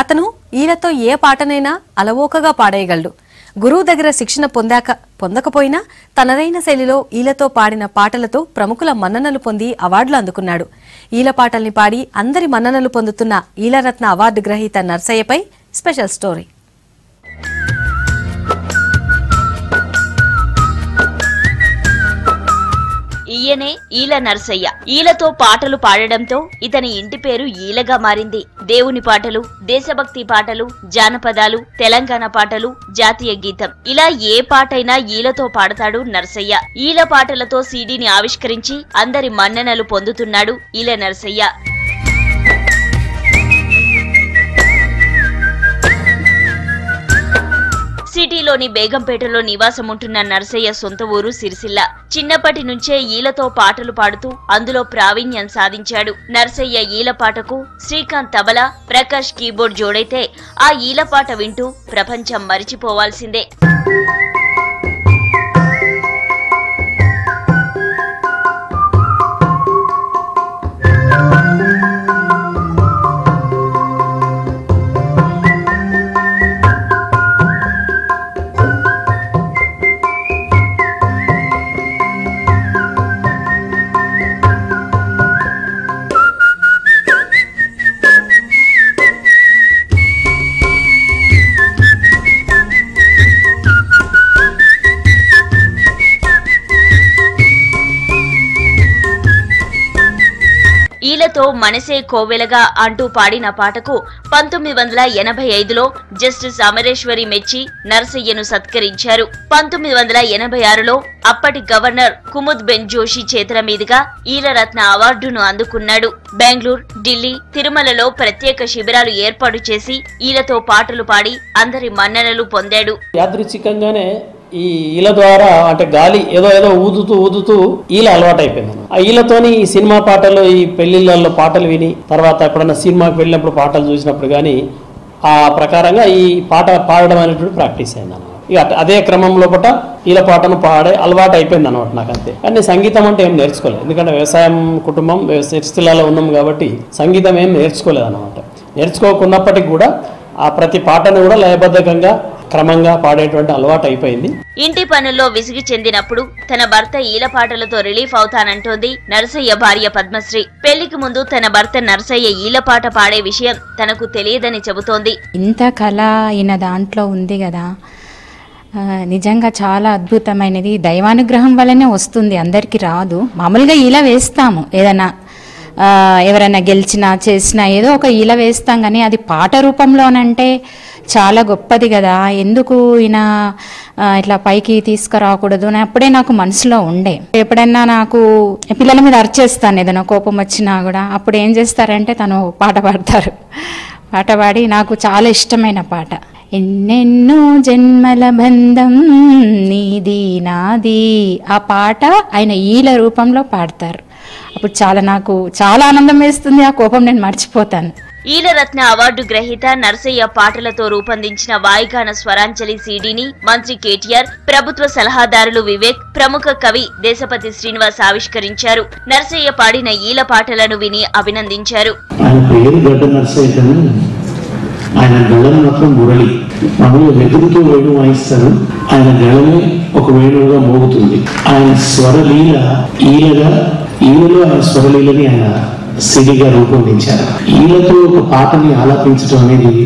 అతను ఈలతో ఏ పాటనైనా అలవోకగా పాడేయగలడు. గురువు దగ్గర శిక్షణ పొందకపోయినా తనదైన శైలిలో ఈలతో పాడిన పాటలతో ప్రముఖుల మన్ననలు పొంది అవార్డులు అందుకున్నాడు. ఈల పాటల్ని పాడి అందరి మన్ననలు పొందుతున్న ఈలరత్న అవార్డు గ్రహీత నర్సయ్యపై స్పెషల్ స్టోరీ. ఈయనే ఈల నర్సయ్య. ఈలతో పాటలు పాడడంతో ఇతని ఇంటి పేరు ఈలగా మారింది. దేవుని పాటలు, దేశభక్తి పాటలు, జానపదాలు, తెలంగాణ పాటలు, జాతీయ గీతం ఇలా ఏ పాటైనా ఈలతో పాడతాడు నర్సయ్య. ఈల పాటలతో సీడీని ఆవిష్కరించి అందరి మన్ననలు పొందుతున్నాడు ఈల నర్సయ్య. సిటీలోని బేగంపేటలో నివాసముంటున్న నర్సయ్య సొంత ఊరు సిరిసిల్ల. చిన్నప్పటి నుంచే ఈలతో పాటలు పాడుతూ అందులో ప్రావీణ్యం సాధించాడు. నర్సయ్య ఈల పాటకు శ్రీకాంత్ తబలా, ప్రకాష్ కీబోర్డ్ జోడైతే ఆ ఈల పాట వింటూ ప్రపంచం మరిచిపోవాల్సిందే. ఈలతో మనసే కోవెలగా అంటూ పాడిన పాటకు 1985లో జస్టిస్ అమరేశ్వరి మెచ్చి నర్సయ్యను సత్కరించారు. 1986లో అప్పటి గవర్నర్ కుముద్ బెన్ జోషి చేతుల మీదుగా ఈలరత్న అవార్డును అందుకున్నాడు. బెంగళూరు, ఢిల్లీ, తిరుమలలో ప్రత్యేక శిబిరాలు ఏర్పాటు చేసి ఈలతో పాటలు పాడి అందరి మన్ననలు పొందాడు. యాదృచ్ఛికంగానే ఈ ఈల ద్వారా అంటే గాలి ఏదో ఊదుతూ ఈల అలవాటు అయిపోయింది. ఆ ఈలతోని ఈ సినిమా పాటలు, ఈ పెళ్లిళ్ళల్లో పాటలు విని తర్వాత ఎప్పుడన్నా సినిమాకి వెళ్ళినప్పుడు పాటలు చూసినప్పుడు కానీ ఆ ప్రకారంగా ఈ పాట పాడడం అనేటువంటి ప్రాక్టీస్ అయింది అన్నమాట. ఇక అదే క్రమంలో పూట ఈల పాటను పాడే అలవాటు అయిపోయింది అనమాట నాకు అంతే. కానీ సంగీతం అంటే ఏం నేర్చుకోలేదు, ఎందుకంటే వ్యవసాయం కుటుంబం సిరిసిల్లలో ఉన్నాం కాబట్టి సంగీతం ఏం నేర్చుకోలేదు అనమాట. నేర్చుకోకున్నప్పటికీ కూడా ఆ ప్రతి పాటను కూడా లయబద్ధకంగా క్రమంగా పాడేటువంటి అలవాటు అయిపోయింది. ఇంటి పనుల్లో విసిగి చెందినప్పుడు తన భర్త ఈల పాటలతో రిలీఫ్ అవుతానంటోంది నర్సయ్య భార్య పద్మశ్రీ. పెళ్లికి ముందు తన భర్త నర్సయ్య ఈల పాట పాడే విషయం తనకు తెలియదని చెబుతోంది. ఇంత కళ ఈయన దాంట్లో ఉంది కదా, నిజంగా చాలా అద్భుతమైనది. దైవానుగ్రహం వల్లనే వస్తుంది, అందరికీ రాదు. మామూలుగా ఈల వేస్తాము, ఏదైనా ఎవరైనా గెలిచినా చేసినా ఏదో ఒక ఈల వేస్తాం, కానీ అది పాట రూపంలోనంటే చాలా గొప్పది కదా, ఎందుకు ఈయన ఇట్లా పైకి తీసుకురాకూడదు అని అప్పుడే నాకు మనసులో ఉండే. ఎప్పుడైనా నాకు పిల్లల మీద అరిచేస్తాను, ఏదైనా కోపం వచ్చినా కూడా, అప్పుడు ఏం చేస్తారంటే తను పాట పాడతారు. పాట పాడి నాకు చాలా ఇష్టమైన పాట, ఎన్నెన్నో జన్మల బంధం నీది నాది, ఆ పాట ఆయన ఈల రూపంలో పాడతారు. అప్పుడు నాకు చాలా ఆనందం వేస్తుంది, ఆ కోపం నేను మర్చిపోతాను. ఈలరత్న అవార్డు గ్రహీత నర్సయ్య పాటలతో రూపొందించిన వాయిగాన స్వరాంజలి సీడీని మంత్రి కేటీఆర్, ప్రభుత్వ సలహాదారులు వివేక్, ప్రముఖ కవి దేశపతి శ్రీనివాస్ ఆవిష్కరించారు. నర్సయ్య పాడిన ఈల పాటలను విని అభినందించారు. ఆయన గళం మాత్రం మురళి, మామూలుగా వెతుకుతూ వేణు వాయిస్తారు, ఆయన గళమే ఒక వేణువుగా మోగుతుంది. ఆయన స్వరలీల ఈలలో ఆయన స్వరలీలని ఆయన సిడిగా రూపొందించారు. ఈలతో ఒక పాటని ఆలాపించడం అనేది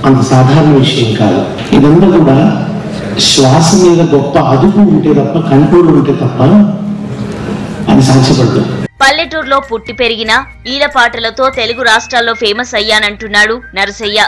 అంత సాధారణ విషయం కాదు. ఇదంతా కూడా శ్వాస మీద గొప్ప అదుపు ఉంటే తప్ప, కంట్రోల్ ఉంటే తప్ప అది సాధ్యపడదు. పల్లెటూరులో పుట్టి పెరిగిన ఈల పాటలతో తెలుగు రాష్ట్రాల్లో ఫేమస్ అయ్యానంటున్నాడు నర్సయ్య.